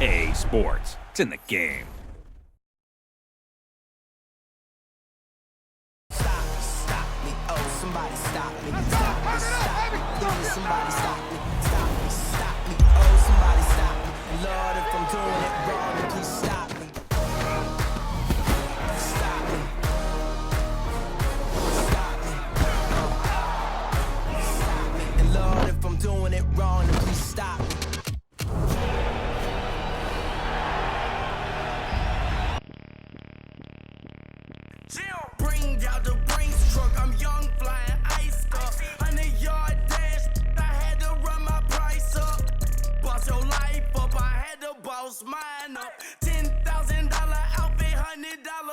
A Sports. It's in the game. Stop me, oh, somebody stop me. Stop me, stop me, please, somebody stop me. Stop me, oh, somebody stop me. Lord, if I'm doing it wrong, then please stop me. Stop me. Stop me. Stop me. And Lord, if I'm doing it wrong, then please stop me. Bring out the brains truck, I'm young, flying ice up. 100-yard dash, I had to run my price up. Boss your life up, I had to boss mine up. $10,000 outfit, $100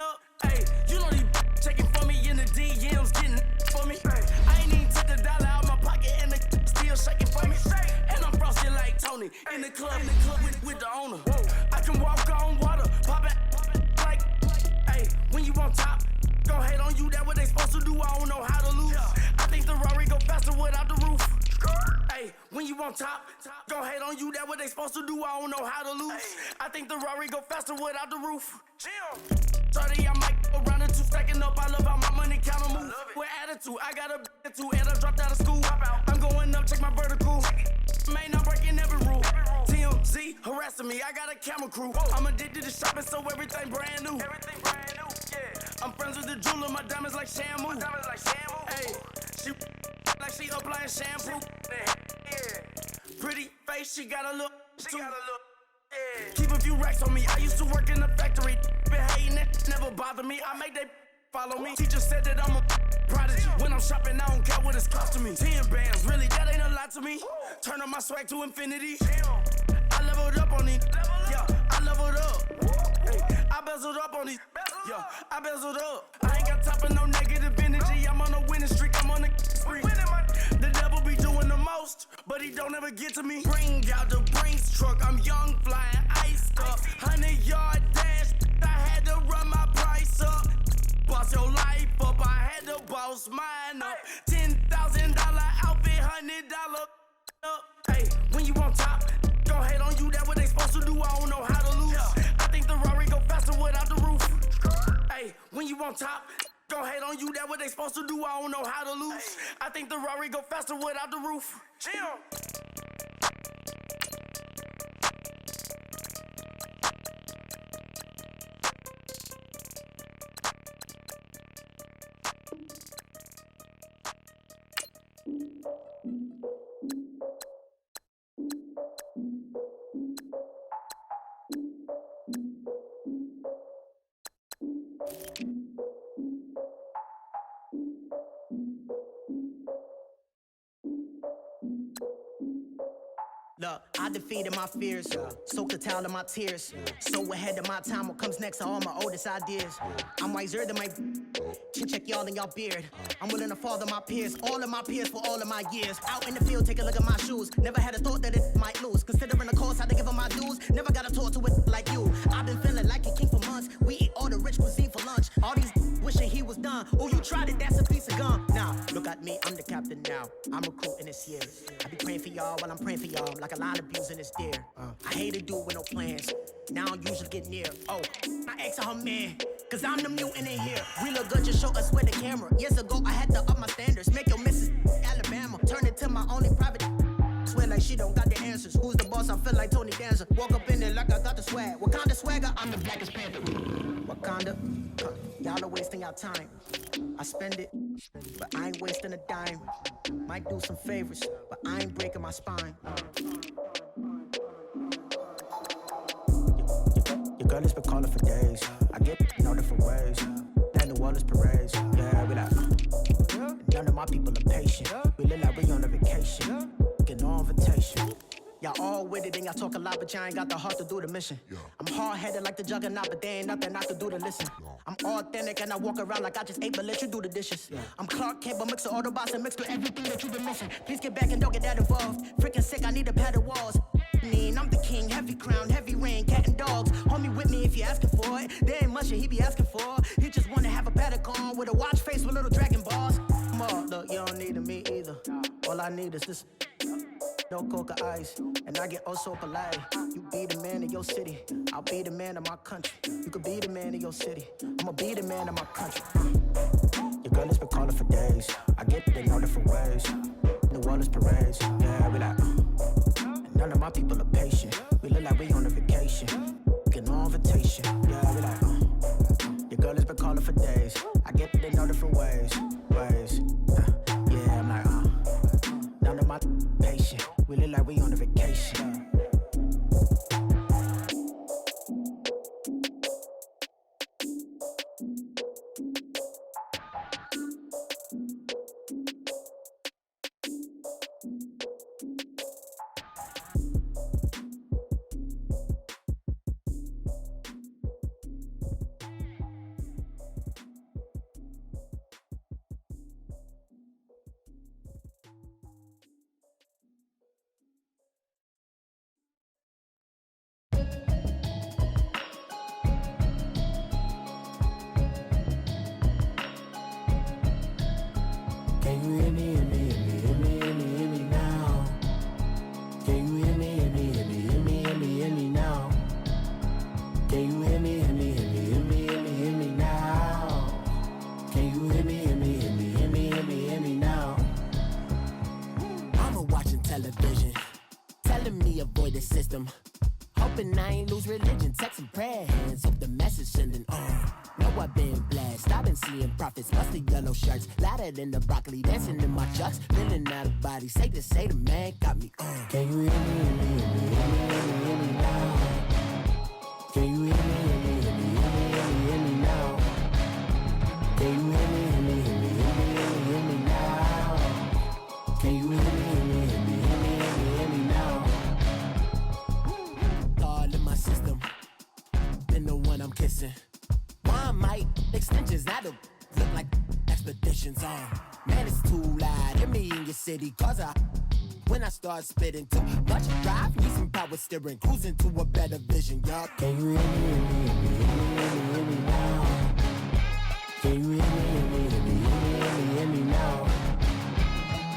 up. Hey, you know these checking for me in the DMs, getting for me. I ain't even took a dollar out my pocket and the still shaking for me. And I'm frosted like Tony in the club with the owner. I can walk on water, pop it like, hey, when you on top. Go hate on you, that what they supposed to do, I don't know how to lose. I think the Rari go faster without the roof. Hey, when you on top, go hate on you, that what they supposed to do, I don't know how to lose. I think the Rari go faster without the roof. 30, I might go around the two, stacking up, I love how my money count on move. With attitude, I got a attitude, and I dropped out of school. I'm going up, check my vertical. Man, I'm breaking every rule. TMZ harassing me, I got a camera crew. I'm addicted to shopping, so everything brand new. I'm friends with the jeweler, my diamonds like Shamu. Hey, she like she applying shampoo. Pretty face, she got a look. Keep a few racks on me. I used to work in the factory. Been hating it, never bother me. I make they follow me. Teacher said that I'm a prodigy. When I'm shopping, I don't care what it's costing me. 10 bands, really, that ain't a lot to me. Turn on my swag to infinity. I leveled up on these. Yeah, I leveled up. I bezeled up on these. Yeah, I bezeled up. I ain't got time for no negative energy. I'm on a winning streak. I'm on a spree. The devil be doing the most, but he don't ever get to me. Bring out the brains truck. I'm young, flying ice up. 100-yard dash. I had to run my price up. Boss your life up. I had to boss mine up. $10,000 outfit, $100 up. Hey, when you on top, go hate on you. That what they supposed to do. I don't know how to lose. I think the Rari go faster without the roof. Hey, when you on top, go hate on you. That what they supposed to do. I don't know how to lose. I think the Rari go faster without the roof. Look, I defeated my fears, soaked the towel in my tears. So ahead of my time, what comes next are all my oldest ideas. I'm wiser than my check y'all in y'all beard. I'm willing to father my peers, all of my peers for all of my years. Out in the field, take a look at my shoes. Never had a thought that it might lose. Considering the cost, I had to give them my dues. Never got a talk to it like you. I've been feeling like a king for months. We eat all the rich cuisine for lunch. All these wishing he was done. Oh, you tried it, that's a piece of gum. Now, look at me, I'm the captain now. I'm recruiting this year. I be praying for y'all while I'm praying for y'all. Like a lot of abusing this deer. I hate to do it with no plans. Now I usually get near. Oh, I ask her man, cause I'm the mutant in here. We look good, just show us where the camera. Years ago, I had to up my standards. Make your missus Alabama. Turn it to my only private. Swear like she don't got the answers. Who's the boss? I feel like Tony Danza. Walk up in there like I got the swag. What kind of swagger? I'm the blackest panther. Wakanda, y'all are wasting your time. I spend it, but I ain't wasting a dime. Might do some favors, but I ain't breaking my spine. Your girl has been calling for days. I get in all different ways. And the world is parades. Yeah, we like, none of my people are patient. We look like we on a vacation. Get no invitation. Y'all all with it and y'all talk a lot, but y'all ain't got the heart to do the mission. I'm hard-headed like the juggernaut, but there ain't nothing I can do to listen. I'm authentic and I walk around like I just ate, but let you do the dishes. I'm Clark Kent, but mix the Autobots and mix with everything that you've been missing. Please get back and don't get that involved. Freaking sick, I need a pad of walls. I'm the king, heavy crown, heavy rain, cat and dogs. Homie with me if you're asking for it. There ain't much that he be asking for. He just wanna have a paddock on with a watch face with little dragon balls. Look, you don't need me either. All I need is this. no coca ice. And I get oh so polite. You be the man of your city, I'll be the man of my country. You could be the man of your city, I'ma be the man of my country. Your girl has been calling for days. I get it in all different ways. New Orleans parades, yeah, we like. And none of my people are patient. We look like we on a vacation. Get no invitation, yeah, we like. Your girl has been calling for days. I get it in all different ways. Yeah, I'm like, none of my patient. We look like we on a vacation. Hoping I ain't lose religion, texting prayer hands, hope the message sending on. Know I've been blessed, I've been seeing prophets, mustard yellow shirts, louder than the broccoli, dancing in my chucks, feeling out of body, safe to say the man got me on. Can you hear me, hear me, hear me, hear me, hear me now? Can you hear me, hear me, hear me, hear me, hear me now? Can you hear me, hear me, hear me, hear me, hear me now? Can you hear me, hear me, hear me, hear me, hear me now? All in my system, been the one I'm kissing. One might extensions that'll look like expeditions on. Man, it's too loud. Hear me in your city, cause when I start spitting too much drive, need some power steering, cruising to a better vision, y'all. Can you hear me, hear me, hear me, hear me, hear me now? Can you hear me, hear me, hear me, hear me, hear me now?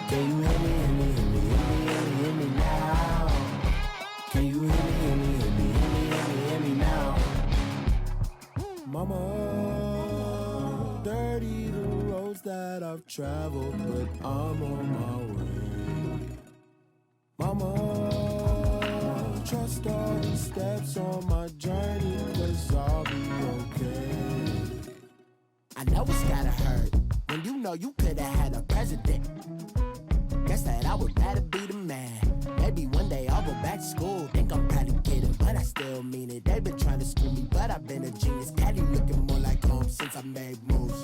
Can you hear me, hear me, hear me, hear me, hear me now? Can you hear me, hear me, hear me, hear me now? Mama, dirty the roads that I've traveled, but I'm on my way. Mama, trust all the steps on my journey, 'cause I'll be okay. I know it's gotta hurt when you know you could've had a president. Guess that I would rather be the man. Maybe one day I'll go back to school. Think I'm probably kidding, but I still mean it. They've been trying to screw me, but I've been a genius. Caddy looking more like home since I made moves.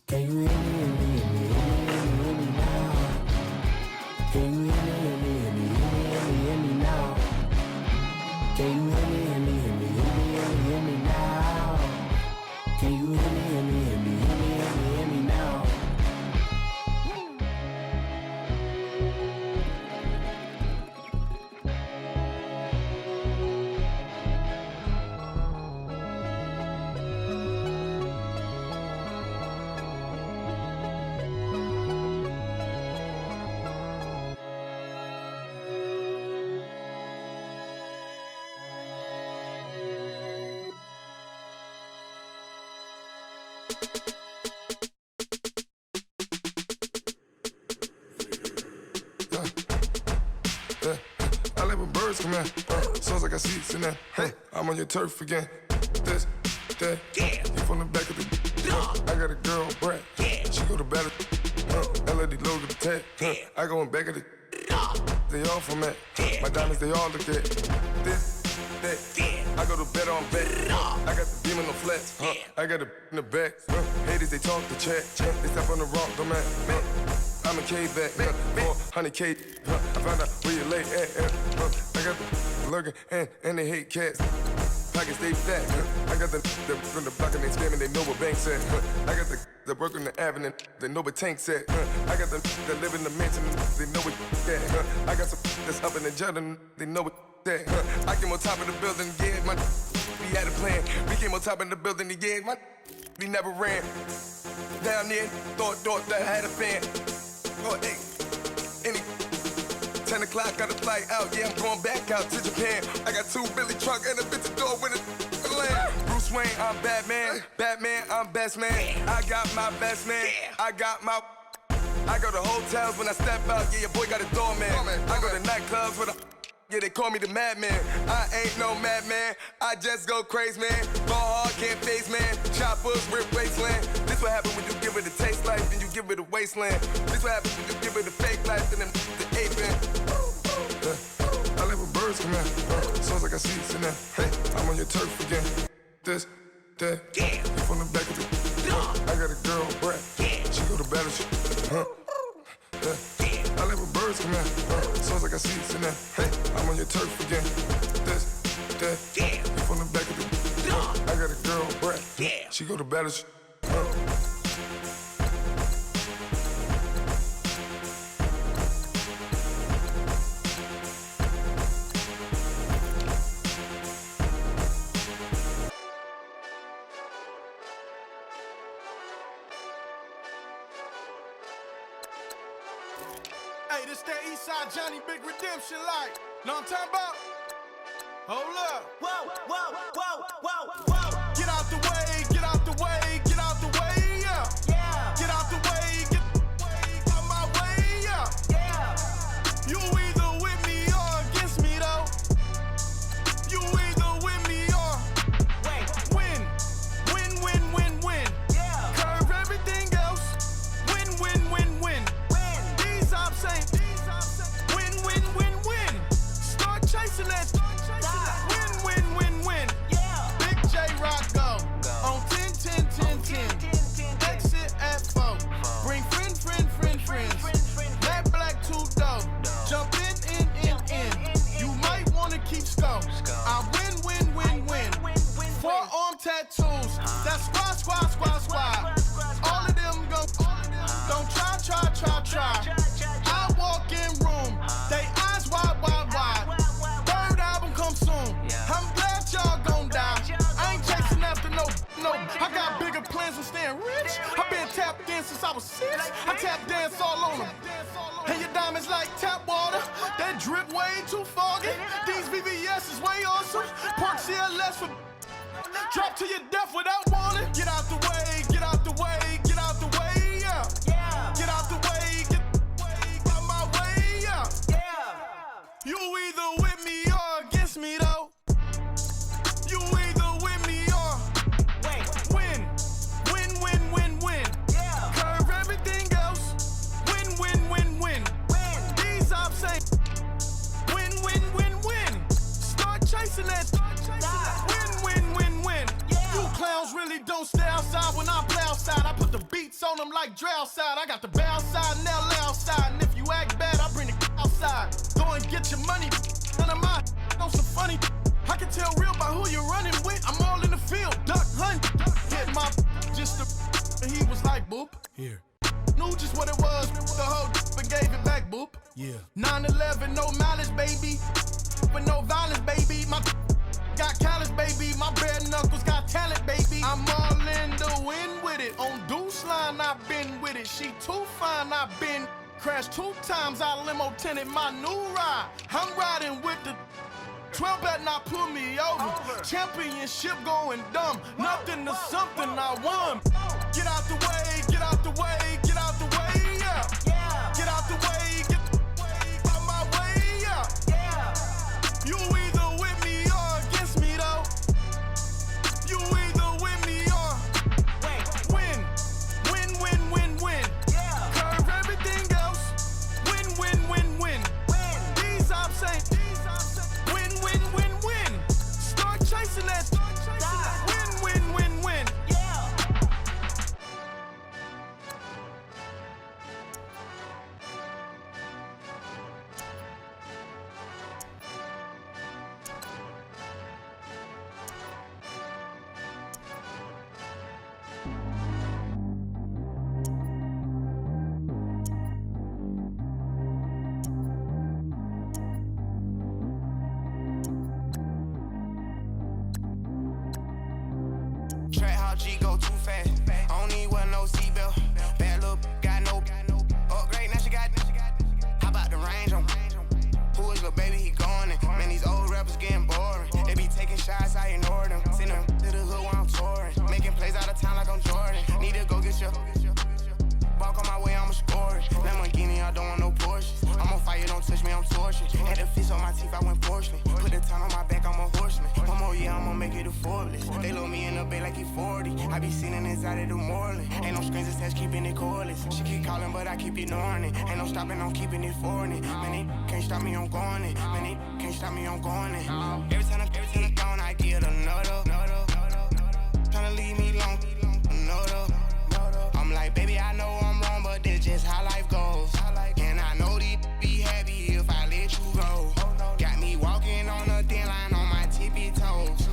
Can you hear me, hear me, hear me, hear me, hear me now? Can you hear me, hear me, hear me, hear me, hear me now? Can you hear me, hear me, hear me, hear me, hear me now? Can you hear me, hear me, hear me, hear me, hear me now? I like when birds come in. Sounds like I seats in there. Hey, I'm on your turf again. This, that, Yeah. you from the back of the. I got a girl, Brad. She go to battle. LED logo the tag. I go in back of the. They all from that. My diamonds, they all look at. This, that. I go to bed on bed. I got the demon on flats. I got it in the back. Haters, they talk the chat. They step on the rock, don't man. I'm a K-back, 400K. I found out where you lay at. I got the lurking and they hate cats. Pockets stay fat. I got the from the block and they scamming, they know what banks at. I got the work on the avenue, they know what tanks at. I got the that live in the mansion, they know what that. I got some that's up in the jungle, they know what that. I came on top of the building, yeah, my we had a plan. We came on top of the building, yeah, my we never ran. Down there, thought that I had a fan. Oh, hey, any 10 10 o'clock, got a flight out. Yeah, I'm going back out to Japan. I got 2 Billy truck and a bitch door with a land. Bruce Wayne, I'm Batman. Batman, I'm best man. I got my best man. I got my... I go to hotels when I step out. Yeah, your boy got a doorman. I go to nightclubs with a... Yeah, they call me the madman. I ain't no madman. I just go crazy, man. Ball hard, can't face, man. Choppers, rip wasteland. This what happen when you give it a taste life, then you give it a wasteland. This what happens when you give it a fake life, and then the ape in. I live with birds come in. Sounds like I see it in there. Hey, I'm on your turf again. This, that. You from the back of the... I got a girl, Brett. She go to battle. I live with birds come in. Sounds like I see it in there. Hey, I'm on your turf again. This, that. You from the back of the... I got a girl, Brett. She go to battle. Hey, this that Eastside Johnny Big Redemption like. Know what I'm talking about? Hold up. Whoa, whoa, whoa, whoa, whoa. Get out the way, get out the way, get out the way, yeah. Yeah, Get out the way, get out my way, yeah. yeah. You either with me or against me, though. You either with me or win. Win, win, win, win. Yeah. Curve everything else. Win, win, win, win. These I'm saying. Win, win, win, win. Start chasing that. Win, win, win, win. Yeah. Big J Rock go. On 10, 10, 10, 10. Exit at 4. Bring friends. Black, two dough. Jump in. You might wanna keep score. I win. Forearm tattoos. That's squad. All of them go. Don't try. I walk in room. They eyes wide. Third album come soon. I'm glad y'all gon' die. I ain't chasing after no. I got bigger plans than staying rich. I been tapped in since I was 6. I tap dance all on them. And your diamonds like tap water. That drip way too foggy. These VVS is way awesome. Park CLS for drop to your death without warning. Get out the way, yeah. Yeah, Get out the way, get out my way, yeah. yeah. You either with me or against me, though. You either with me or win. Yeah. Curve everything else. Win. These I'm saying. Win. Start chasing that. Win. Yeah. You clowns really don't stay outside when I play outside. I put the beats on them like Dre outside. I got the bow side and LA outside. And if you act bad, I bring the outside. Go and get your money. None of my on some funny. I can tell real by who you're running with. I'm all in the field. Duck hunt. Hit my just the and he was like, boop. Here. Knew just what it was. The whole and gave it back, boop. Yeah. 9/11, no malice, baby. But no violence, baby. My got callous, baby. My bare knuckles got talent, baby. I'm all in the wind with it. On Deuce line, I've been with it. She too fine, I've been crashed 2 times. I limo tinted my new ride. I'm riding with the 12 better not pull me over. Championship going dumb. Nothing to something I won. Get out the way, yeah. Yeah. Get out the way, get out my way, yeah. Yeah. You either with me or against me, though. You either with me or win. Yeah. Curve everything else. Win. These I'm saying. Win. Start chasing that. Win. Yeah. taking shots, I ignore them. Send them to the hood while I'm touring. Making plays out of town like I'm Jordan. Need to go get your walk on my way, I'ma score it. Lamborghini, I don't want no Porsches. I'm on fire, don't touch me, I'm torching. Had the fish on my teeth, I went porcelain. Put the time on my back, I'm a horseman. One more year, I'ma make it a Forbes. They load me in the bay like he 40. I be sitting inside of the Moreland. Ain't no strings attached, keeping it cordless. She keep calling, but I keep ignoring it. Ain't no stopping, I'm keeping it foreign it. Man, they can't stop me, I'm going it. Man, they can't stop me, I'm going it. Every time I'm gone, I get another. Tryna leave me long, another. I'm like, baby, I know I'm wrong, but this just how life goes. And I know these be happy if I let you go. Got me walking on a thin line on my tippy toes.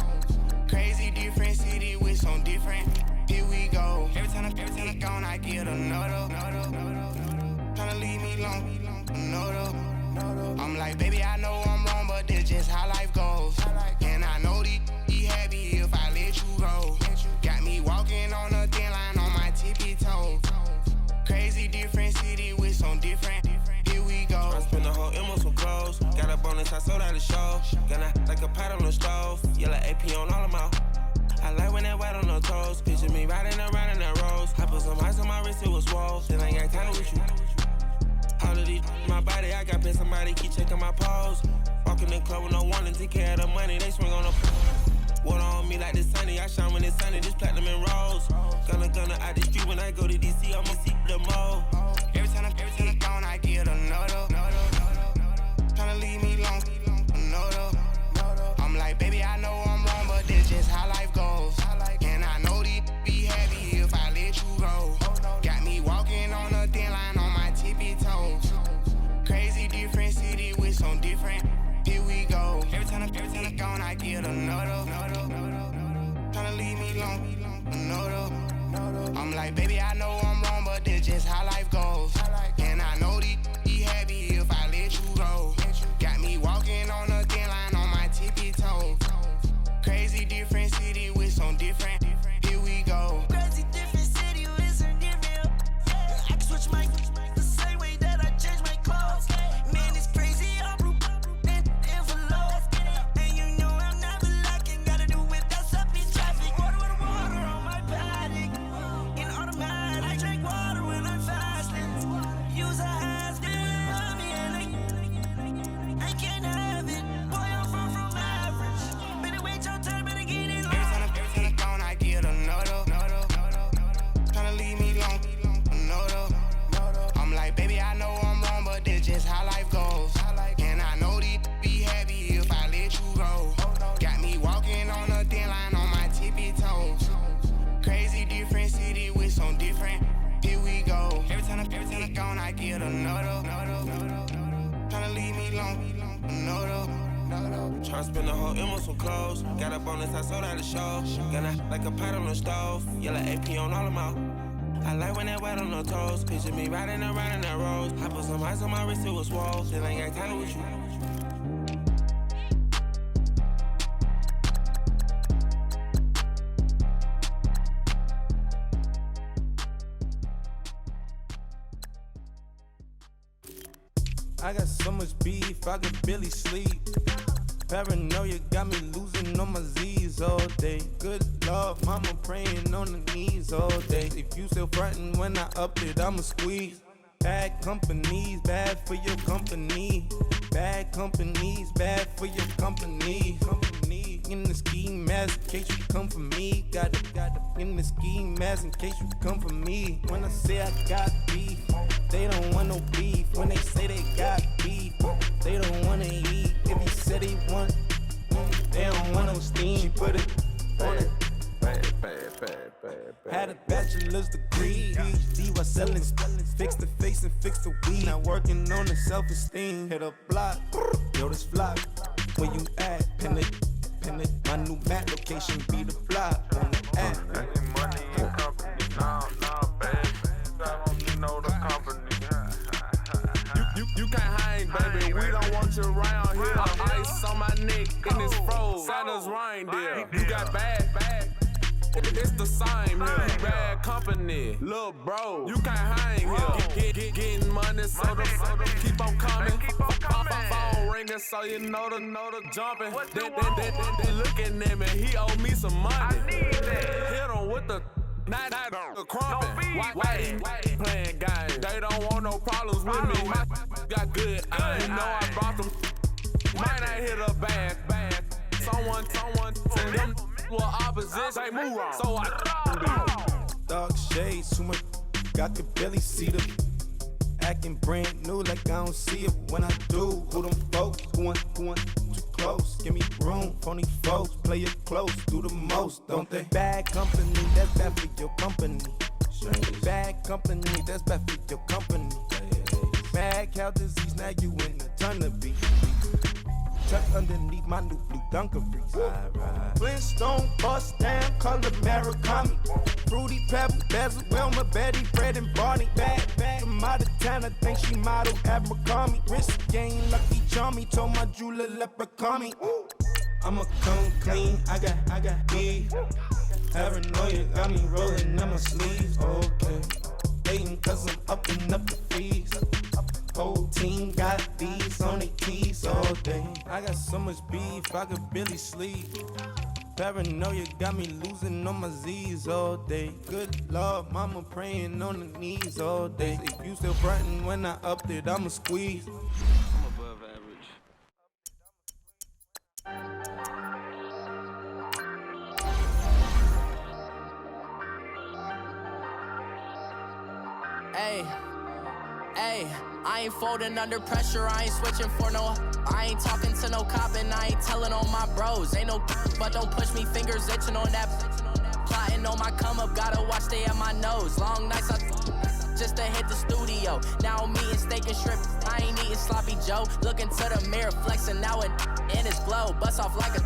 Crazy different city with some different. Here we go. Every time I'm gone, I get another. Tryna leave me long, another. I'm like, baby, I know I'm wrong, but this just how life goes. And I know these be happy if I let you go. Got me walking on a thin line on my tippy toes. Crazy different city with some different. Here we go. I spent the whole M on some clothes. Got a bonus, I sold out the show. Gonna like a pot on the stove. Yellow AP on all of my. I like when that white on the toes. Picture me riding around in that rose. I put some ice on my wrist, it was swole. Then I got time with you. All of these my body, I got pay somebody keep checking my pose. Walking in the club with no warning, take care of the money. They swing on the water on me like the sunny. I shine when it's sunny, this platinum and rose. Gonna out the street when I go to DC, I'ma see the mo. Every time I'm gone, I get another. Tryna leave me long, another. I'm like, baby, I know I'm wrong, but this just how life goes. And I know these be happy if I let you go. Got me walking on a thin line on my tippy toes. Crazy different city with some different. Here we go. Every time I'm gone, I get another. Tryna leave me long, another. I'm like, baby, I know I'm wrong, but this just how life goes. And I know these be happy if I let you go. Got me walking on a thin line on my tippy toes. Crazy different city with some different. Here we go. Crazy different city with some different. I can switch my the same way that I change my clothes. Man, it's crazy. I'm blue and envelope. And you know I'm never lacking. Gotta do it. That's up in traffic. Water with water on my paddock. In automatic, I drink water when I'm fasting. Use a has to love me and I can't have it. Boy, I'm far from average. Better wait your turn, better get it. Every time I'm gone, I get another. Tryna leave me long, another. I'm like, baby, I know I'm wrong, but this just how life goes. And I know these be happy if I let you go. Got me walking on a thin line on my tippy toes. Crazy different city with some different. Here we go. Every time I'm gone, I get another. Tryna leave me long, another. Tryna spend the whole M on some clothes. Got a bonus, I sold out the show. Gonna like a pot on the stove. Yellow AP on all of my. I like when that white on the toes. Picture me riding around in that rose. I put some ice on my wrist, it was swole. Then I got time with you. I got so much beef, I could barely sleep. Paranoia got me losing on my Z's all day. Good Lord, mama praying on the knees all day. If you still frontin' when I up it, I'ma squeeze. Bad companies, bad for your company. Bad companies, bad for your company. In the ski mask in case you come for me. Got it in the ski mask in case you come for me. When I say I got beef, they don't want no beef. When they say they got beef, they don't wanna eat. If you said they want, they don't want no steam. She put it on it. Had a bachelor's degree, PhD while selling, fix the face and fix the weed. Now working on the self-esteem. Hit a block, yo this flock. Where you at? Pin it. My new map location be the block on the app. Money and company, no, baby. I don't need no the company. You can't hang, baby. We don't want you around here. Ice on my neck and it's froze. Santa's reindeer. You got bad. It's the same here. Bad company, little bro, you can't hang here. Getting money, so the keep on coming. Phone ringing, so you know the jumping. They looking at me, he owe me some money. Hit him with the not the crumping. Why playing games? They don't want no problems with me. Got good aim. Know I brought them. Might not hit a bad. Someone send them to opposition. They move wrong, so I Dark shades, too much. I could barely see them. Acting brand new like I don't see it when I do. Who them folks? Who want too close? Give me room, phony folks. Play it close, do the most, don't they? Bad company, that's bad for your company. Bad company, that's bad for your company. Mad cow disease, now you in a ton of beef. Tuck underneath my new blue Dunkaroos. Flintstone, bust down, color Murakami. Fruity Pebble, Basil, Wilma, Betty, Fred, and Barney. Bad from out of town, I think she model Abercrombie. Wrist game, lucky charmy, told my jeweler leprechaun. I'ma come clean, I got beef. Paranoia got me rolling on my sleeves, okay. Hating cause I'm upping up the fees. Whole team got these on their keys all day. I got so much beef, I could barely sleep. Paranoia got me losing on my Z's all day. Good Lord, mama praying on the knees all day. If you still frontin' when I upped it, I'ma squeeze. I'm above average. Hey, I ain't folding under pressure, I ain't switching for no. I ain't talking to no cop and I ain't telling on my bros. Ain't no but don't push me, fingers itching on that. Plotting on my come up, gotta watch stay at my nose. Long nights just to hit the studio. Now I'm eating steak and shrimp, I ain't eating sloppy Joe. Looking to the mirror, flexing now and in his glow. Bust off like a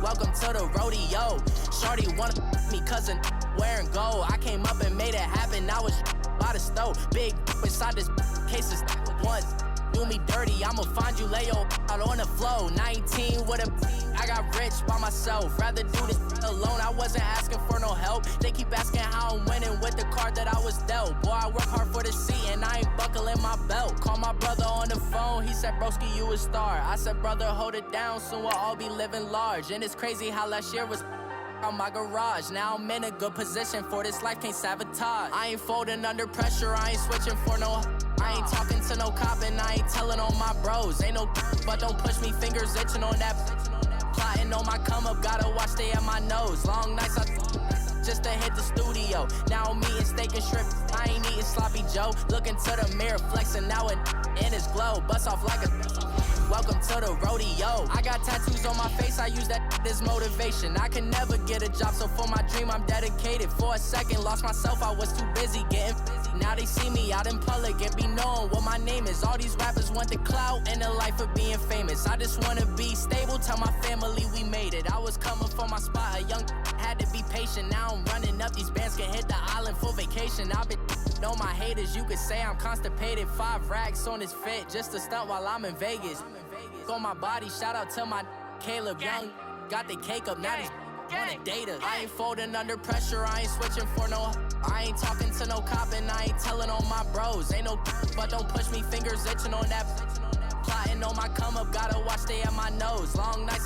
welcome to the rodeo. Shorty wanna me cousin wearing gold. I came up and made it happen, now it's by the stove. Big inside this cases once do me dirty, I'ma find you lay out on the floor. 19 with a I got rich by myself, rather do this alone. I wasn't asking for no help, they keep asking how I'm winning with the card that I was dealt. Boy, I work hard for the seat and I ain't buckling my belt. Call my brother on the phone, he said broski you a star. I said brother hold it down, soon we'll all be living large. And it's crazy how last year was on my garage. Now I'm in a good position for this life, can't sabotage. I ain't folding under pressure, I ain't switching for no. I ain't talking to no cop and I ain't telling on my bros. Ain't no but don't push me, fingers itching on that. Plotting on my come up, gotta watch stay at my nose. Long nights just to hit the studio. Now I'm eating steak and shrimp, I ain't eating sloppy Joe. Looking to the mirror, flexing now and in his glow. Bust off like a welcome to the rodeo. I got tattoos on my face, I use that as motivation. I can never get a job, so for my dream I'm dedicated. For a second, lost myself, I was too busy getting busy. Now they see me out in public and be knowing what my name is. All these rappers want the clout and the life of being famous. I just wanna be stable, tell my family we made it. I was coming for my spot, a young had to be patient. Now I'm running up, these bands can hit the island for vacation. I've been on my haters, you could say I'm constipated. 5 racks on his fit, just to stunt while I'm in Vegas. On my body, shout out to my Caleb Young. Got the cake up, now these wanna date us. I ain't folding under pressure, I ain't switching for no. I ain't talking to no cop and I ain't telling on my bros. Ain't no but don't push me, fingers itching on that. Plotting on my come up, gotta watch stay at my nose. Long nights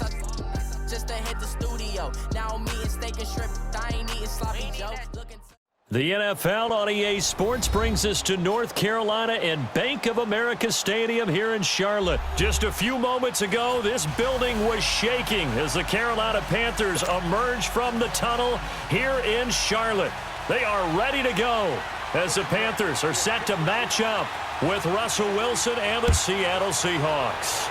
just to hit the studio. Now I'm eating steak and shrimp, I ain't eating sloppy Joe. The NFL on EA Sports brings us to North Carolina and Bank of America Stadium here in Charlotte. Just a few moments ago, this building was shaking as the Carolina Panthers emerged from the tunnel here in Charlotte. They are ready to go as the Panthers are set to match up with Russell Wilson and the Seattle Seahawks.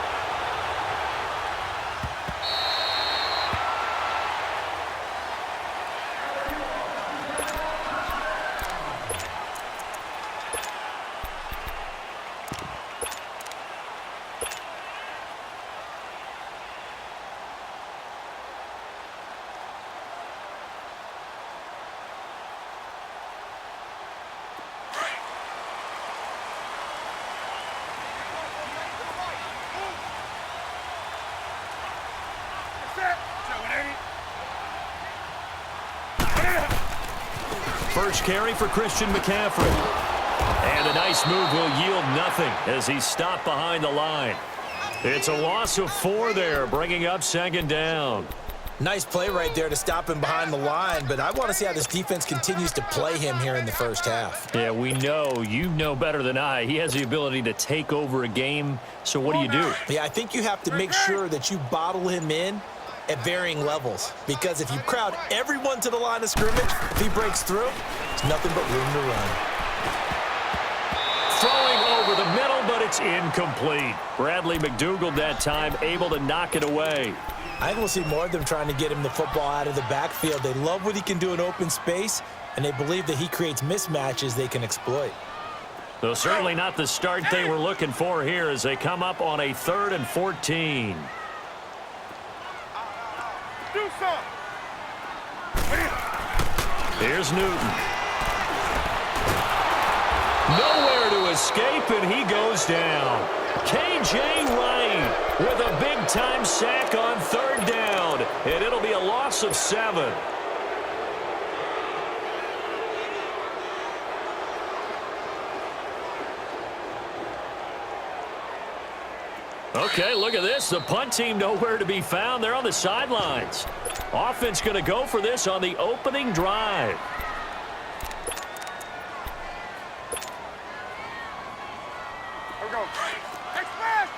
first carry for Christian McCaffrey. And a nice move will yield nothing as he's stopped behind the line. It's a loss of 4 there, bringing up second down. Nice play right there to stop him behind the line, but I want to see how this defense continues to play him here in the first half. Yeah, we know. You know better than I. He has the ability to take over a game, so what do? Yeah, I think you have to make sure that you bottle him in at varying levels, because if you crowd everyone to the line of scrimmage, if he breaks through, there's nothing but room to run. Throwing over the middle, but it's incomplete. Bradley McDougald that time able to knock it away. I think we'll see more of them trying to get him the football out of the backfield. They love what he can do in open space, and they believe that he creates mismatches they can exploit. Though certainly not the start they were looking for here as they come up on a 3rd and 14. Do something. Here's Newton. Nowhere to escape, and he goes down. K.J. Wright with a big-time sack on 3rd down, and it'll be a loss of 7. Okay, look at this. The punt team nowhere to be found. They're on the sidelines. Offense going to go for this on the opening drive. Here we go. Next man.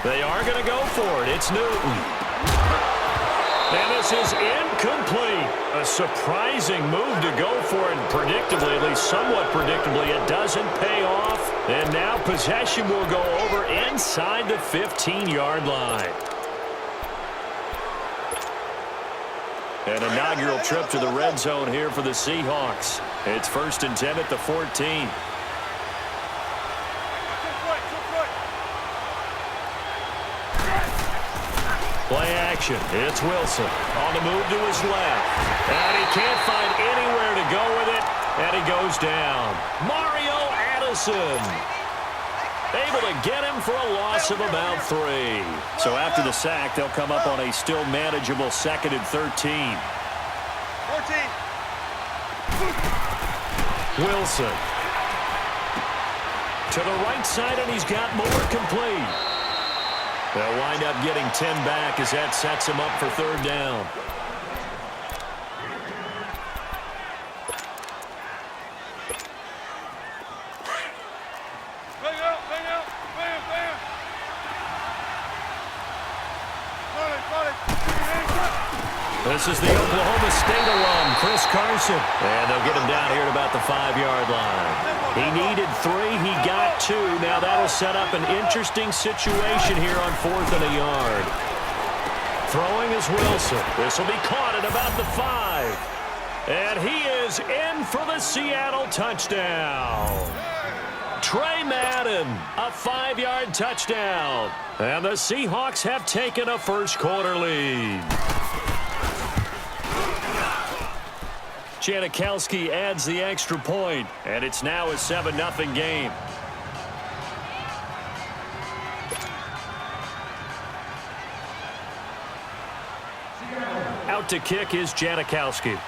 They are going to go for it. It's Newton. And this is incomplete. A surprising move to go for it. Predictably, at least somewhat predictably, it doesn't pay off. And now possession will go over inside the 15-yard line. An inaugural trip to the red zone here for the Seahawks. It's 1st and 10 at the 14. Play action. It's Wilson on the move to his left. And he can't find anywhere to go with it. And he goes down. Mario Addison able to get him for a loss of about 3. So after the sack, they'll come up on a still manageable 2nd and 13. 14. Wilson to the right side, and he's got more complete. They'll wind up getting 10 back as that sets him up for 3rd down. This is the Oklahoma State alum, Chris Carson. And they'll get him down here at about the 5-yard line. He needed 3. He got 2. Now that'll set up an interesting situation here on 4th and a yard. Throwing is Wilson. This will be caught at about the 5. And he is in for the Seattle touchdown. Trey Madden, a 5-yard touchdown. And the Seahawks have taken a first-quarter lead. Janikowski adds the extra point, and it's now a 7-0 game. Out to kick is Janikowski.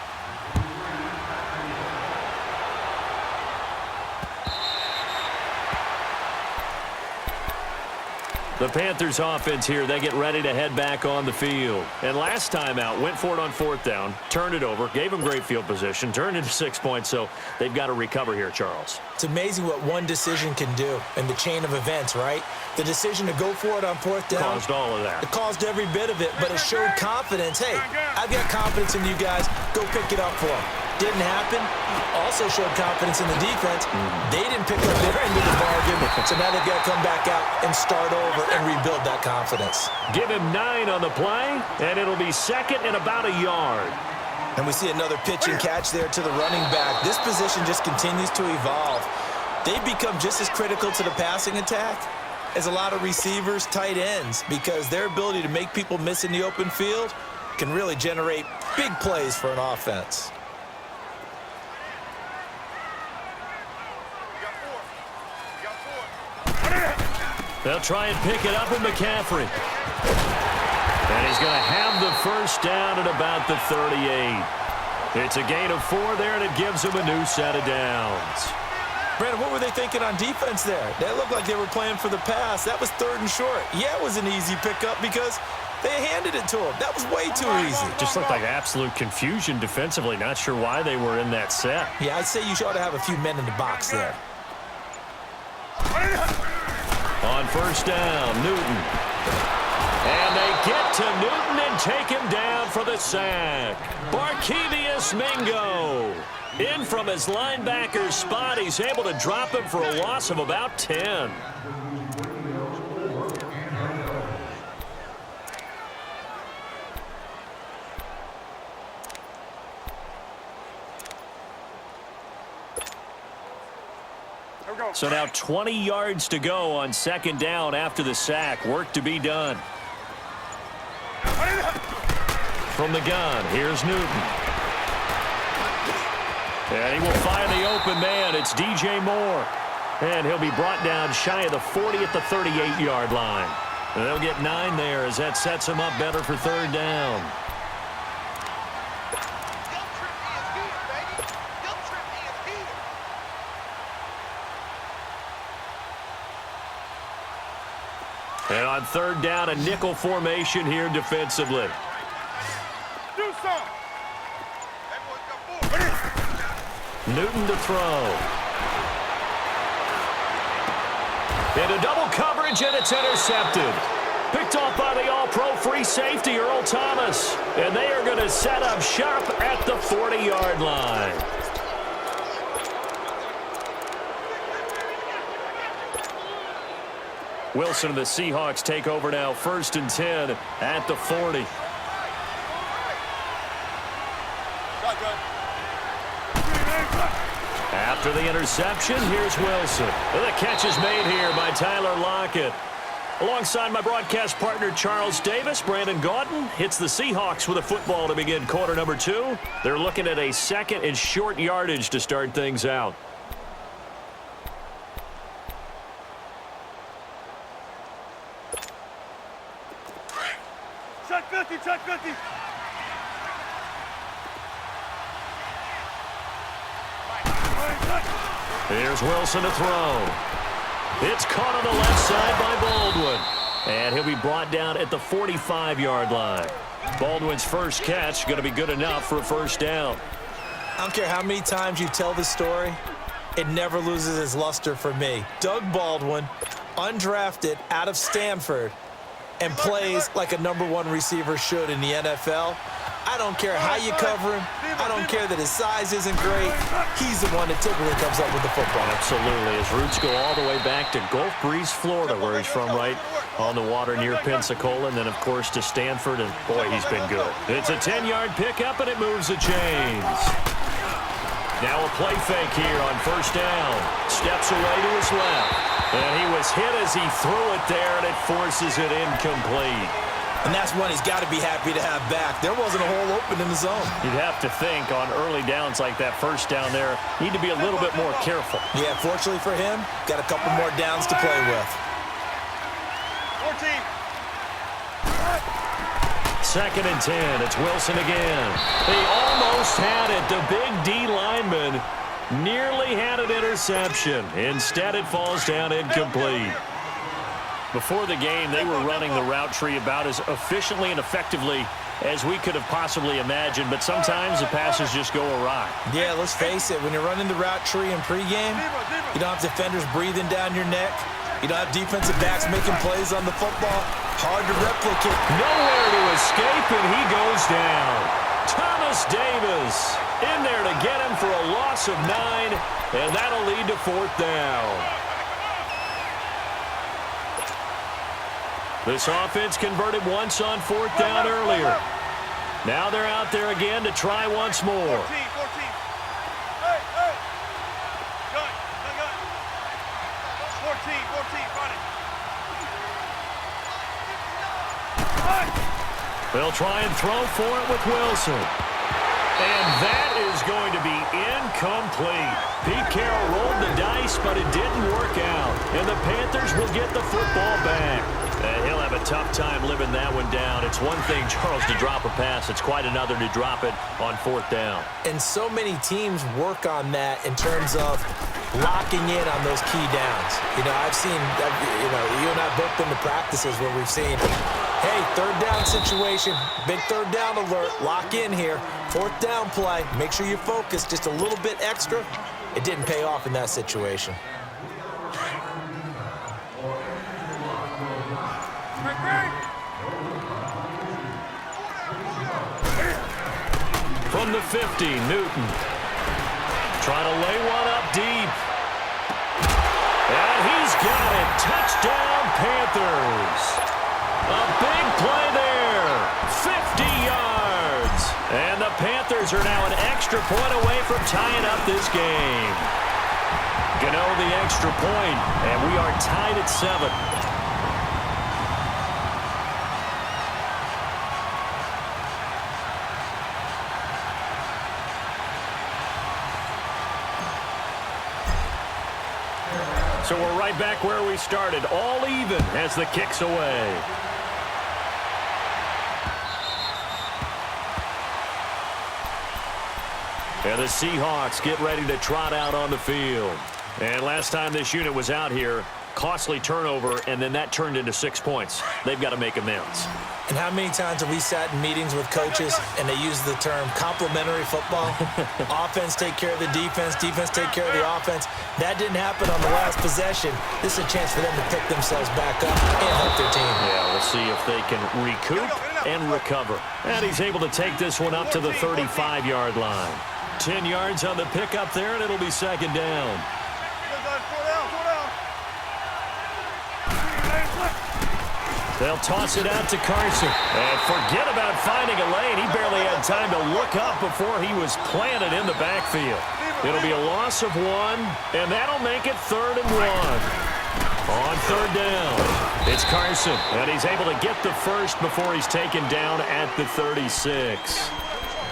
The Panthers offense here, they get ready to head back on the field. And last time out, went for it on 4th down, turned it over, gave them great field position, turned into 6 points, so they've got to recover here, Charles. It's amazing what one decision can do in the chain of events, right? The decision to go for it on 4th down. Caused all of that. It caused every bit of it, but it showed confidence. Hey, I've got confidence in you guys. Go pick it up for them. Didn't happen. Also showed confidence in the defense. They didn't pick up their end of the bargain, so now they've got to come back out and start over and rebuild that confidence. Give him 9 on the play, and it'll be 2nd and about a yard. And we see another pitch and catch there to the running back. This position just continues to evolve. They've become just as critical to the passing attack as a lot of receivers, tight ends, because their ability to make people miss in the open field can really generate big plays for an offense. They'll try and pick it up with McCaffrey. And he's going to have the first down at about the 38. It's a gain of 4 there, and it gives him a new set of downs. Brandon, what were they thinking on defense there? They looked like they were playing for the pass. That was 3rd and short. Yeah, it was an easy pickup because they handed it to him. That was way too easy. Just looked like absolute confusion defensively. Not sure why they were in that set. Yeah, I'd say you ought to have a few men in the box there. On first down, Newton. And they get to Newton and take him down for the sack. Barkevius Mingo. In from his linebacker spot. He's able to drop him for a loss of about 10. So now 20 yards to go on second down after the sack. Work to be done. From the gun, here's Newton. And he will find the open man. It's DJ Moore. And he'll be brought down shy of the 40 at the 38-yard line. And they'll get 9 there as that sets him up better for third down. And on third down, a nickel formation here defensively. Newton to throw. Into double coverage, and it's intercepted. Picked off by the all-pro free safety, Earl Thomas. And they are going to set up shop at the 40-yard line. Wilson and the Seahawks take over now, 1st and 10 at the 40. After the interception, here's Wilson. The catch is made here by Tyler Lockett. Alongside my broadcast partner, Charles Davis, Brandon Gaudin hits the Seahawks with a football to begin quarter number 2. They're looking at a 2nd and short yardage to start things out. Check 50, check 50. Here's Wilson to throw. It's caught on the left side by Baldwin. And he'll be brought down at the 45-yard line. Baldwin's first catch going to be good enough for a first down. I don't care how many times you tell the story, it never loses its luster for me. Doug Baldwin, undrafted out of Stanford, and plays like a #1 receiver should in the NFL. I don't care how you cover him. I don't care that his size isn't great. He's the one that typically comes up with the football. Absolutely. His roots go all the way back to Gulf Breeze, Florida, where he's from, right on the water near Pensacola, and then, of course, to Stanford, and, boy, he's been good. It's a 10-yard pickup, and it moves the chains. Now a play fake here on first down. Steps away to his left. And he was hit as he threw it there, and it forces it incomplete. And that's one he's got to be happy to have back. There wasn't a hole open in the zone. You'd have to think on early downs like that first down there, need to be a little bit more careful. Yeah, fortunately for him, got a couple more downs to play with. 14. 2nd and 10. It's Wilson again. He almost had it. The big D lineman nearly had an interception. Instead, it falls down incomplete. Before the game, they were running the route tree about as efficiently and effectively as we could have possibly imagined, but sometimes the passes just go awry. Yeah, let's face it. When you're running the route tree in pregame, you don't have defenders breathing down your neck. You don't have defensive backs making plays on the football. Hard to replicate. Nowhere to escape, and he goes down. Thomas Davis in there to get him for a loss of 9, and that'll lead to 4th down. This offense converted once on 4th down earlier. Now they're out there again to try once more. 14. Hey, hey. Gun. 14, running. They'll try and throw for it with Wilson. And that is going to be incomplete. Pete Carroll rolled the dice, but it didn't work out. And the Panthers will get the football back. He'll have a tough time living that one down. It's one thing, Charles, to drop a pass. It's quite another to drop it on 4th down. And so many teams work on that in terms of locking in on those key downs. I've seen, you and I both been to practices where we've seen, hey, 3rd down situation, big 3rd down alert, lock in here, 4th down play, make sure you focus just a little bit extra. It didn't pay off in that situation. From the 50, Newton. Trying to lay one up deep. And he's got it. Touchdown, Panthers. A big play there. 50 yards. And the Panthers are now an extra point away from tying up this game. Gano the extra point, and we are tied at 7. So we're right back where we started, all even as the kick's away. And the Seahawks get ready to trot out on the field. And last time this unit was out here, costly turnover, and then that turned into 6 points. They've got to make amends. And how many times have we sat in meetings with coaches and they use the term complementary football? Offense take care of the defense, defense take care of the offense. That didn't happen on the last possession. This is a chance for them to pick themselves back up and help their team. Yeah, we'll see if they can recoup and recover. And he's able to take this one up to the 35-yard line. 10 yards on the pickup there, and it'll be 2nd down. They'll toss it out to Carson. And forget about finding a lane. He barely had time to look up before he was planted in the backfield. It'll be a loss of 1, and that'll make it 3rd and 1. On 3rd down, it's Carson, and he's able to get the first before he's taken down at the 36.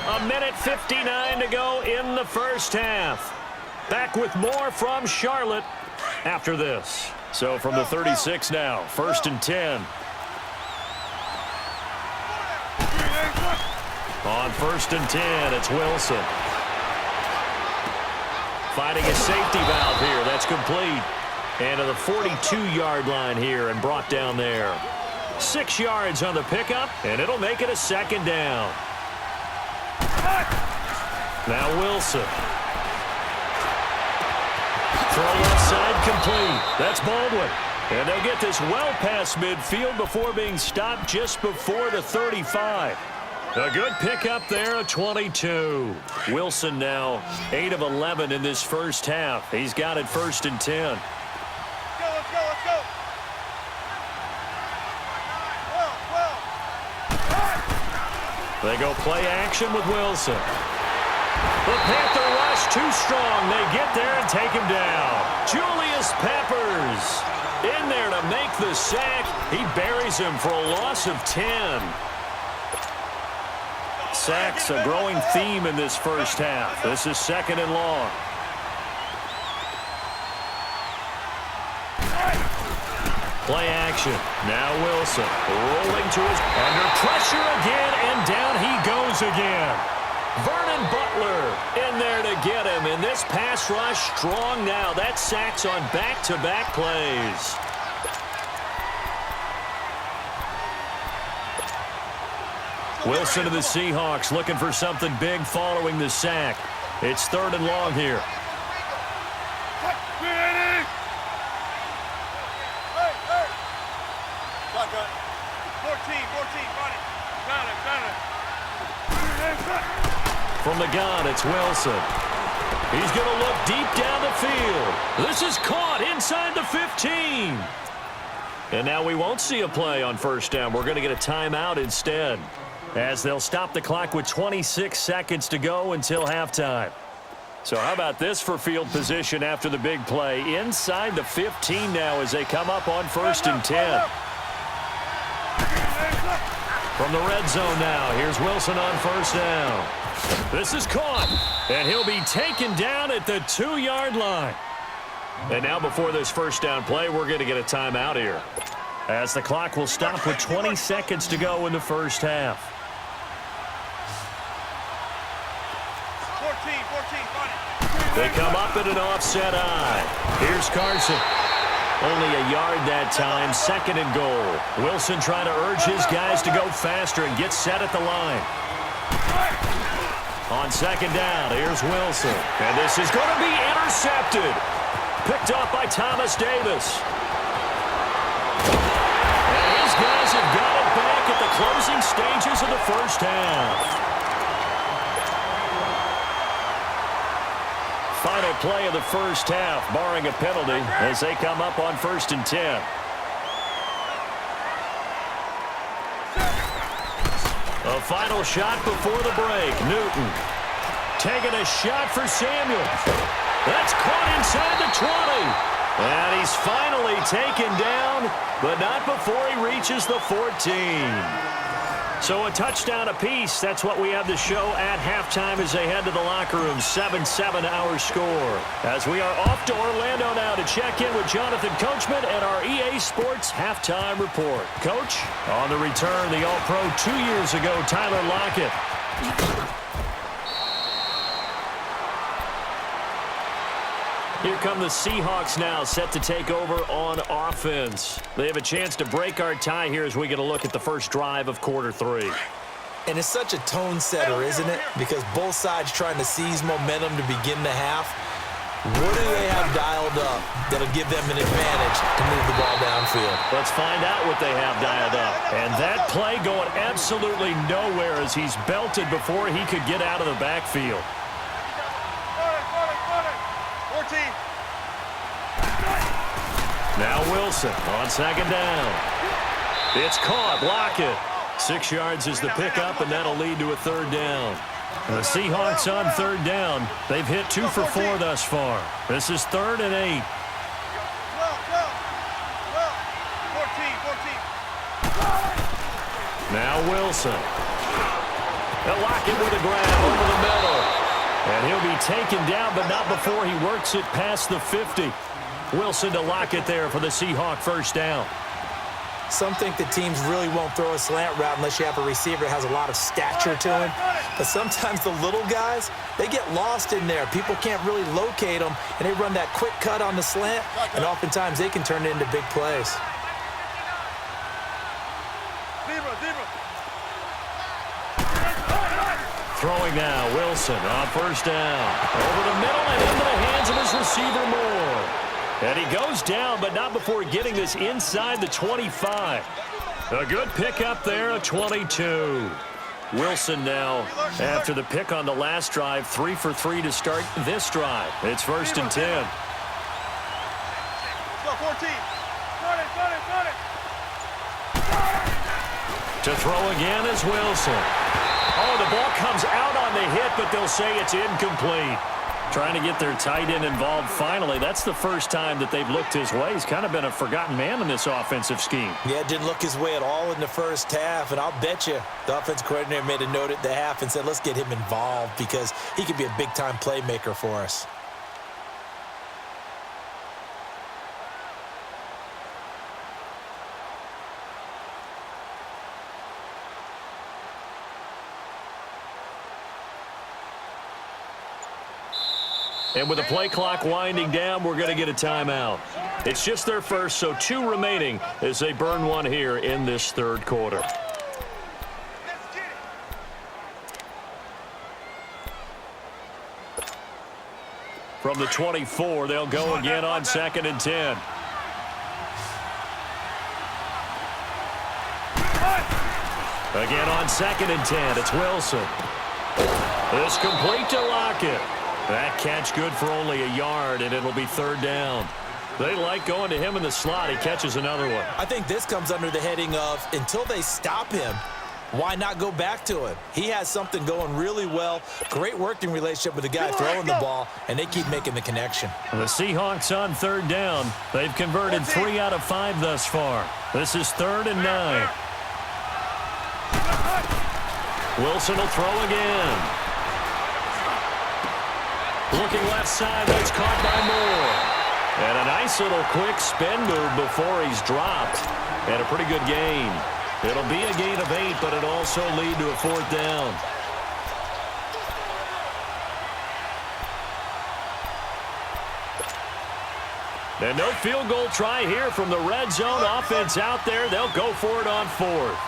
A minute 59 to go in the first half. Back with more from Charlotte after this. So from the 36 now, 1st and 10. On 1st and 10, it's Wilson. Finding a safety valve here. That's complete. And to the 42-yard line here and brought down there. 6 yards on the pickup, and it'll make it a 2nd down. Now Wilson. Throw left side complete. That's Baldwin. And they'll get this well past midfield before being stopped just before the 35. A good pickup there, a 22. Wilson now 8 of 11 in this first half. He's got it 1st and 10. Let's go. They go play action with Wilson. The Panther rush too strong. They get there and take him down. Julius Peppers in there to make the sack. He buries him for a loss of 10. Sacks a growing theme in this first half. This is 2nd and long. Play action. Now Wilson rolling to his under pressure again, and down he goes again. Vernon Butler in there to get him, and this pass rush strong now. That sacks on back-to-back plays. Wilson of the Seahawks looking for something big following the sack. It's 3rd and long here. From the gun, it's Wilson. He's going to look deep down the field. This is caught inside the 15. And now we won't see a play on 1st down. We're going to get a timeout instead, as they'll stop the clock with 26 seconds to go until halftime. So how about this for field position after the big play? Inside the 15 now as they come up on 1st and 10. From the red zone now, here's Wilson on 1st down. This is caught, and he'll be taken down at the 2-yard line. And now before this first down play, we're going to get a timeout here, as the clock will stop with 20 seconds to go in the first half. 14, They come up in an offset eye. Here's Carson. Only a yard that time, 2nd and goal. Wilson trying to urge his guys to go faster and get set at the line. On 2nd down, here's Wilson. And this is going to be intercepted. Picked off by Thomas Davis. And his guys have got it back at the closing stages of the first half. Final play of the first half, barring a penalty, as they come up on 1st and 10. A final shot before the break. Newton taking a shot for Samuels. That's caught inside the 20. And he's finally taken down, but not before he reaches the 14. So a touchdown apiece. That's what we have to show at halftime as they head to the locker room. 7-7 our score. As we are off to Orlando now to check in with Jonathan Coachman and our EA Sports halftime report. Coach, on the return, the All-Pro 2 years ago, Tyler Lockett. Here come the Seahawks now, set to take over on offense. They have a chance to break our tie here as we get a look at the first drive of quarter 3. And it's such a tone setter, isn't it? Because both sides trying to seize momentum to begin the half. What do they have dialed up that'll give them an advantage to move the ball downfield? Let's find out what they have dialed up. And that play going absolutely nowhere as he's belted before he could get out of the backfield. Now Wilson on 2nd down. It's caught. Lockett. 6 yards is the pickup, and that'll lead to a 3rd down. The Seahawks on 3rd down. They've hit 2 for 4 thus far. This is 3rd and 8. Now Wilson. They'll lock it with a grab over the middle. And he'll be taken down, but not before he works it past the 50. Wilson to lock it there for the Seahawk first down. Some think that teams really won't throw a slant route unless you have a receiver that has a lot of stature to him. But sometimes the little guys, they get lost in there. People can't really locate them, and they run that quick cut on the slant, and oftentimes they can turn it into big plays. Throwing now, Wilson on first down. Over the middle and into the hands of his receiver Moore. And he goes down, but not before getting this inside the 25. A good pick up there, a 22. Wilson now, after the pick on the last drive, 3 for 3 to start this drive. It's 1st and 10. To throw again is Wilson. Oh, the ball comes out on the hit, but they'll say it's incomplete. Trying to get their tight end involved finally. That's the first time that they've looked his way. He's kind of been a forgotten man in this offensive scheme. Yeah, it didn't look his way at all in the first half, and I'll bet you the offensive coordinator made a note at the half and said, let's get him involved because he could be a big-time playmaker for us. And with the play clock winding down, we're going to get a timeout. It's just their first, so 2 remaining as they burn one here in this 3rd quarter. From the 24, they'll go again on 2nd and 10. Again on 2nd and 10, it's Wilson. This complete to Lockett. That catch good for only a yard, and it'll be 3rd down. They like going to him in the slot. He catches another one. I think this comes under the heading of until they stop him, why not go back to him? He has something going really well. Great working relationship with the guy throwing the ball, and they keep making the connection. The Seahawks on 3rd down. They've converted 3 out of 5 thus far. This is 3rd and 9. Wilson will throw again. Looking left side, that's caught by Moore. And Nice little quick spin move before he's dropped. And a pretty good gain. It'll be a gain of 8, but it'll also lead to a 4th down. And no field goal try here from the red zone. Offense out there. They'll go for it on 4th.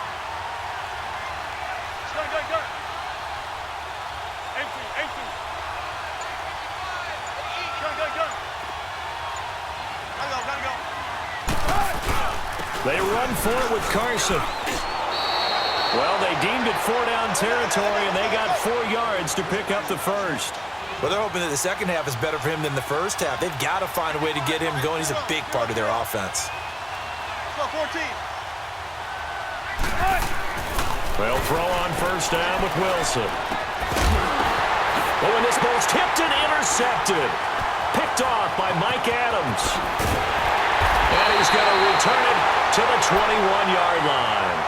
They run for it with Carson. Well, they deemed it 4-down territory, and they got 4 yards to pick up the first. Well, they're hoping that the second half is better for him than the first half. They've got to find a way to get him going. He's a big part of their offense. Let's go, 14. They'll throw on first down with Wilson. Oh, and this ball's tipped and intercepted. Picked off by Mike Adams. And he's going to return it to the 21-yard line.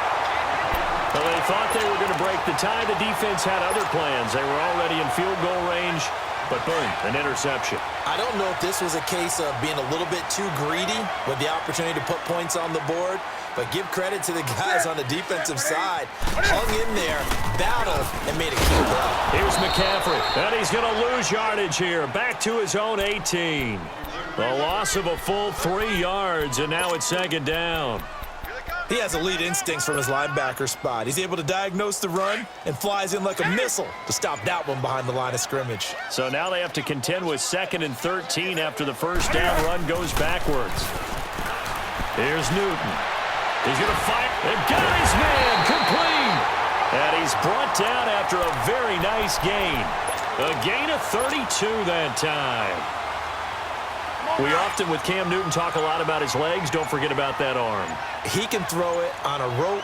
Well, they thought they were going to break the tie. The defense had other plans. They were already in field goal range, but boom, an interception. I don't know if this was a case of being a little bit too greedy with the opportunity to put points on the board, but give credit to the guys on the defensive side. Hung in there, battled, and made a key play. Here's McCaffrey, and he's going to lose yardage here. Back to his own 18. The loss of a full 3 yards, and now it's 2nd down. He has elite instincts from his linebacker spot. He's able to diagnose the run and flies in like a missile to stop that one behind the line of scrimmage. So now they have to contend with 2nd and 13 after the first down run goes backwards. Here's Newton. He's going to fire. And got his man complete. And he's brought down after a very nice gain. A gain of 32 that time. We often, with Cam Newton, talk a lot about his legs. Don't forget about that arm. He can throw it on a rope.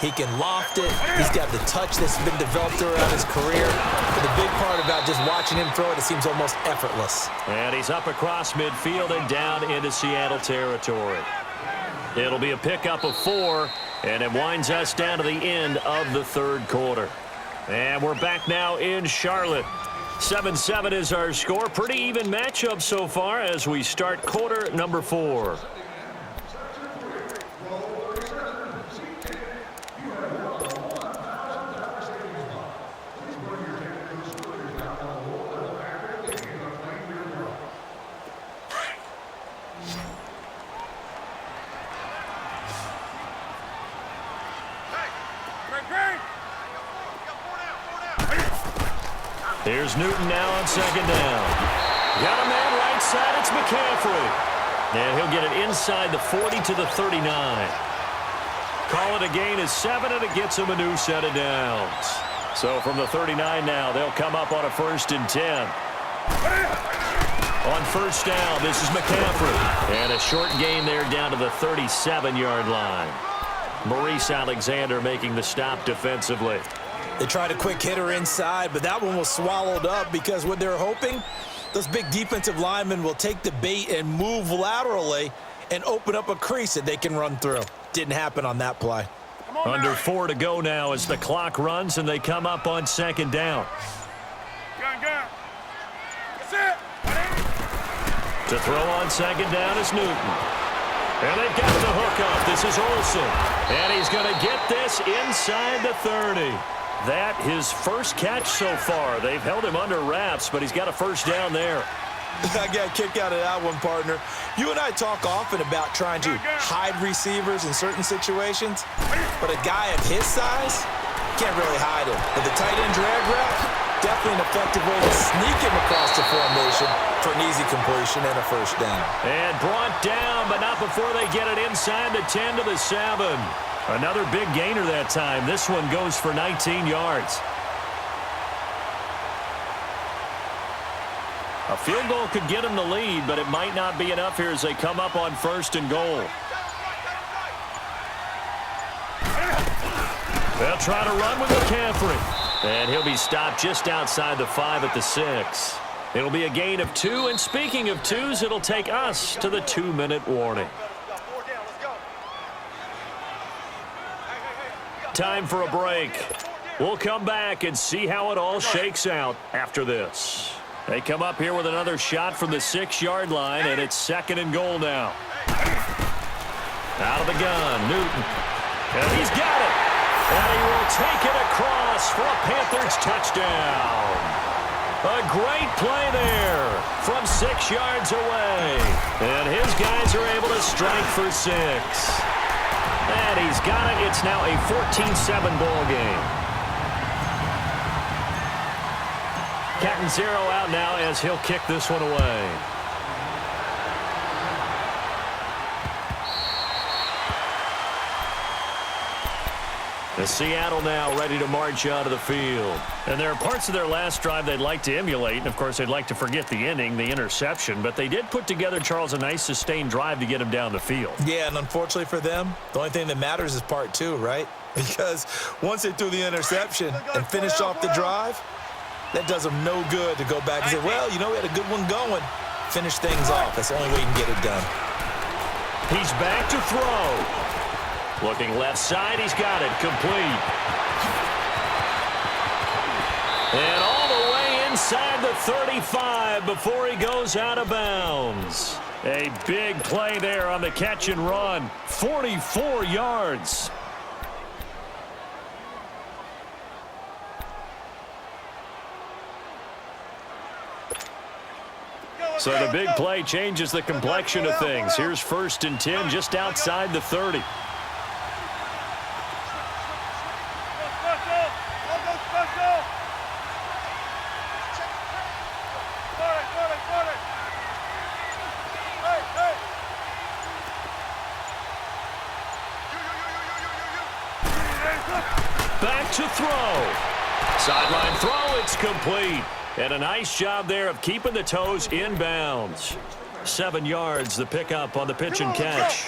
He can loft it. He's got the touch that's been developed throughout his career. But the big part about just watching him throw it, it seems almost effortless. And he's up across midfield and down into Seattle territory. It'll be a pickup of 4, and it winds us down to the end of the 3rd quarter. And we're back now in Charlotte. 7-7 is our score. Pretty even matchup so far as we start quarter number 4. Here's Newton now on 2nd down. Got a man right side. It's McCaffrey. And he'll get it inside the 40 to the 39. Call it a gain of 7, and it gets him a new set of downs. So from the 39 now, they'll come up on a 1st and 10. On first down, this is McCaffrey. And a short gain there down to the 37-yard line. Maurice Alexander making the stop defensively. They tried a quick hitter inside, but that one was swallowed up because what they're hoping, those big defensive linemen will take the bait and move laterally and open up a crease that they can run through. Didn't happen on that play. Under 4 to go now as the clock runs and they come up on 2nd down. To throw on 2nd down is Newton. And they've got the hook up. This is Olsen. And he's going to get this inside the 30. That his first catch so far. They've held him under wraps, but he's got a first down there. I got a kick out of that one, partner. You and I talk often about trying to hide receivers in certain situations, but a guy of his size can't really hide him. But the tight end drag route, definitely an effective way to sneak him across the formation for an easy completion and a first down. And brought down, but not before they get it inside the 10 to the 7. Another big gainer that time. This one goes for 19 yards. A field goal could get them the lead, but it might not be enough here as they come up on 1st and goal. They'll try to run with McCaffrey. And he'll be stopped just outside the 5 at the 6. It'll be a gain of 2, and speaking of 2s, it'll take us to the 2-minute warning. Time for a break. We'll come back and see how it all shakes out after this. They come up here with another shot from the 6-yard line, and it's 2nd and goal now. Out of the gun, Newton. And he's got it. And he will take it across for a Panthers touchdown. A great play there from 6 yards away. And his guys are able to strike for 6. And he's got it. It's now a 14-7 ball game. Catanzaro out now as he'll kick this one away. The Seattle now ready to march out of the field. And there are parts of their last drive they'd like to emulate. And, of course, they'd like to forget the ending, the interception. But they did put together, Charles, a nice sustained drive to get him down the field. Yeah, and unfortunately for them, the only thing that matters is part 2, right? Because once they threw the interception and finished off the drive, that does them no good to go back and say, well, you know, we had a good one going. Finish things off. That's the only way you can get it done. He's back to throw. Looking left side, he's got it, complete. And all the way inside the 35 before he goes out of bounds. A big play there on the catch and run. 44 yards. So the big play changes the complexion of things. Here's 1st and 10 just outside the 30. Back to throw. Sideline throw, it's complete. And a nice job there of keeping the toes inbounds. 7 yards, the pickup on the pitch and catch.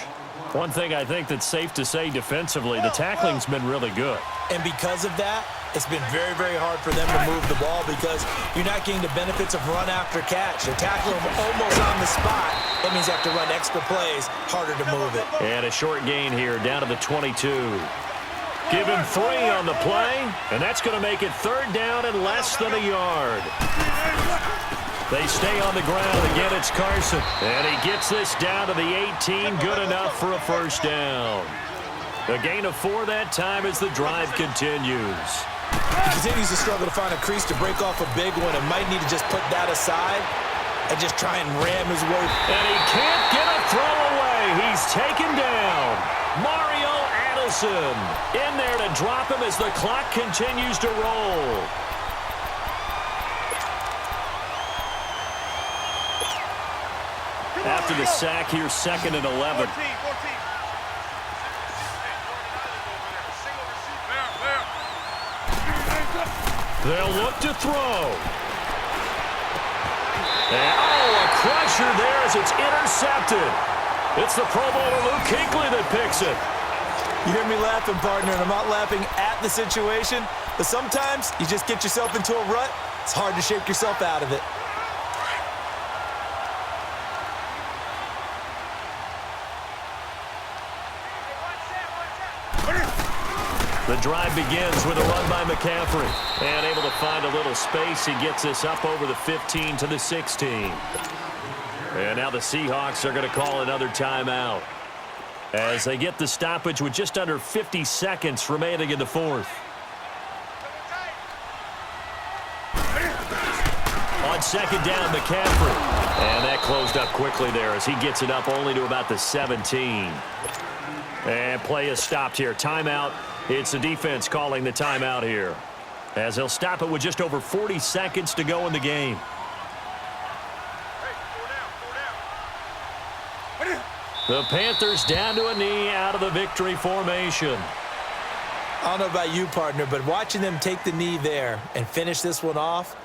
One thing I think that's safe to say defensively, the tackling's been really good. And because of that, it's been very, very hard for them to move the ball because you're not getting the benefits of run after catch. They're tackling them almost on the spot. That means you have to run extra plays, harder to move it. And a short gain here down to the 22. Give him 3 on the play, and that's going to make it 3rd down and less than a yard. They stay on the ground. Again, it's Carson. And he gets this down to the 18. Good enough for a 1st down. A gain of 4 that time as the drive continues. He continues to struggle to find a crease to break off a big one and might need to just put that aside and just try and ram his way. And he can't get a throw away. He's taken down. Mario Addison in there to drop him as the clock continues to roll. After the sack, here's 2nd and 11. They'll look to throw. And, a crusher there as it's intercepted. It's the Pro Bowler Luke Kuechly that picks it. You hear me laughing, partner, and I'm not laughing at the situation, but sometimes you just get yourself into a rut. It's hard to shake yourself out of it. The drive begins with a run by McCaffrey. And able to find a little space. He gets this up over the 15 to the 16. And now the Seahawks are going to call another timeout as they get the stoppage with just under 50 seconds remaining in the 4th. On 2nd down, McCaffrey. And that closed up quickly there as he gets it up only to about the 17. And play is stopped here. Timeout. It's the defense calling the timeout here as they'll stop it with just over 40 seconds to go in the game. The Panthers down to a knee out of the victory formation. I don't know about you, partner, but watching them take the knee there and finish this one off,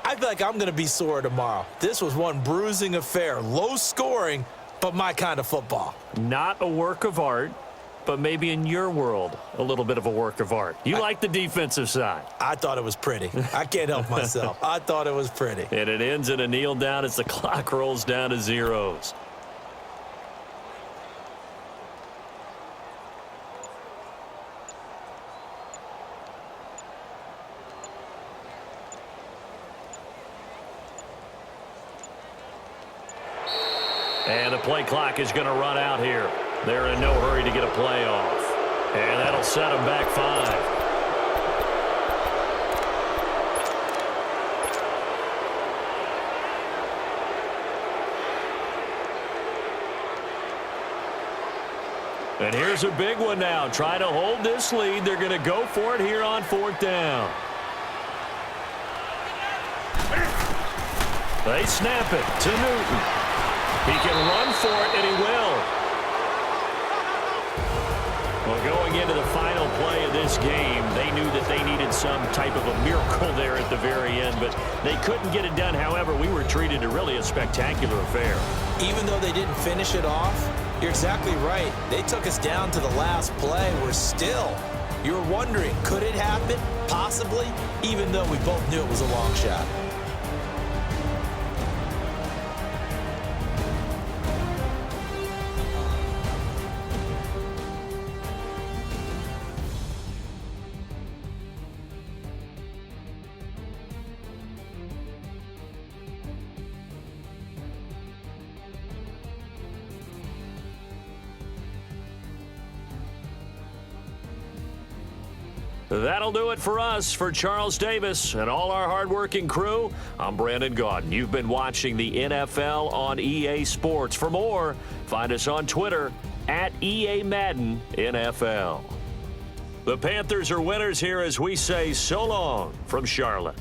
I feel like I'm going to be sore tomorrow. This was one bruising affair. Low scoring, but my kind of football. Not a work of art, but maybe in your world, a little bit of a work of art. You like the defensive side. I thought it was pretty. I can't help myself. I thought it was pretty. And it ends in a kneel down as the clock rolls down to zeros. And the play clock is going to run out here. They're in no hurry to get a play off. And that'll set them back 5. And here's a big one now. Trying to hold this lead. They're going to go for it here on 4th down. They snap it to Newton. He can run for it, and he will. Well, going into the final play of this game, they knew that they needed some type of a miracle there at the very end, but they couldn't get it done. However, we were treated to really a spectacular affair. Even though they didn't finish it off, you're exactly right. They took us down to the last play. We're still, you're wondering, could it happen? Possibly, even though we both knew it was a long shot. That'll do it for us. For Charles Davis and all our hardworking crew, I'm Brandon Gaudin. You've been watching the NFL on EA Sports. For more, find us on Twitter at EA Madden NFL. The Panthers are winners here as we say so long from Charlotte.